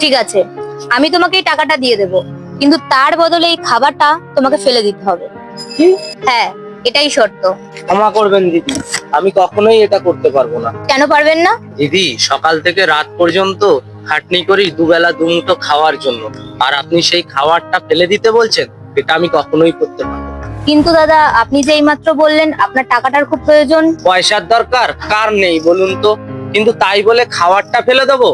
ঠিক আছে, আমি তোমাকে এই টাকাটা দিয়ে দেবো, কিন্তু তার বদলে এই খাবারটা তোমাকে ফেলে দিতে হবে। কি? হ্যাঁ, এটাই শর্ত। ক্ষমা করবেন দিদি, আমি কখনোই এটা করতে পারবো না। কেন পারবেন না? দিদি, সকাল থেকে রাত পর্যন্ত খাটনি করি দুবেলা দুমুঠো খাওয়ার জন্য, আর আপনি সেই খাবারটা ফেলে দিতে বলছেন? এটা আমি কখনোই করতে পারবো না। কিন্তু দাদা, আপনি যে এইমাত্র বললেন আপনার টাকাটার খুব প্রয়োজন। পয়সার দরকার কার নেই বলুন তো, কিন্তু তাই বলে খাবারটা ফেলে দেবো?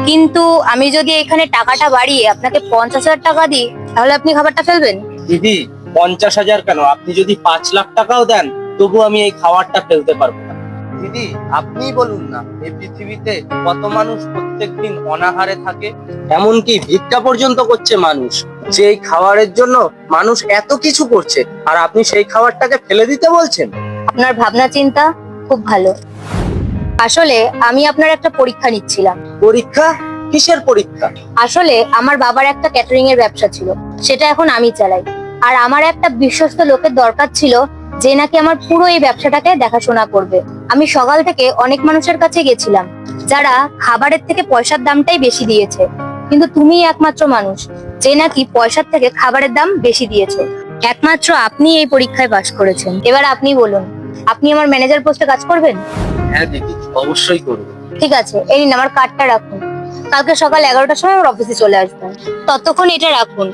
কিন্তু আমি যদি এখানে টাকাটা বাড়িয়ে আপনাকে 50,000 টাকা দিই, তাহলে আপনি খাবারটা ফেলবেন? দিদি, 50,000 কেন, আপনি যদি 5 লাখ টাকাও দেন তবু আমি এই খাবারটা ফেলতে পারবো না। দিদি, আপনিই বলুন না, এই পৃথিবীতে কত মানুষ প্রত্যেকদিন অনাহারে থাকে, এমনকি ভিক্ষা পর্যন্ত করছে মানুষ, যে এই খাবারের জন্য মানুষ এত কিছু করছে, আর আপনি সেই খাবারটাকে ফেলে দিতে বলছেন? আপনার ভাবনা চিন্তা খুব ভালো। আসলে আমি আপনার একটা পরীক্ষা নিচ্ছিলাম। পরীক্ষা? কিসের পরীক্ষা? আসলে আমার বাবার একটা ক্যাটারিং এর ব্যবসা ছিল, সেটা এখন আমি চালাই। আর আমার একটা বিশ্বস্ত লোকের দরকার ছিল, যে নাকি আমার পুরো এই ব্যবসাটাকে দেখাশোনা করবে। আমি সকাল থেকে অনেক মানুষের কাছে গেছিলাম, যারা খাবারের থেকে পয়সার দামটাই বেশি দিয়েছে, কিন্তু তুমি একমাত্র মানুষ যে নাকি পয়সার থেকে খাবারের দাম বেশি দিয়েছে। একমাত্র আপনি এই পরীক্ষায় পাশ করেছেন। এবার আপনি বলুন, আপনি আমার ম্যানেজার পোস্টে কাজ করবেন? হ্যাঁ দিদি, অবশ্যই করবো। ঠিক আছে, এই নিন আমার কার্ডটা রাখুন। কালকে সকাল 11টার সময় আমার অফিসে চলে আসবেন। ততক্ষণ এটা রাখুন।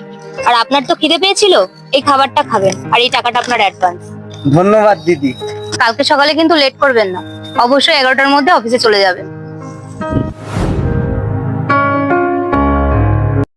আর আপনার তো খিদে পেয়েছিল, এই খাবারটা খাবেন, আর এই টাকাটা আপনার অ্যাডভান্স। ধন্যবাদ দিদি। কালকে সকালে কিন্তু লেট করবেন না, অবশ্যই 11টার মধ্যে অফিসে চলে যাবেন।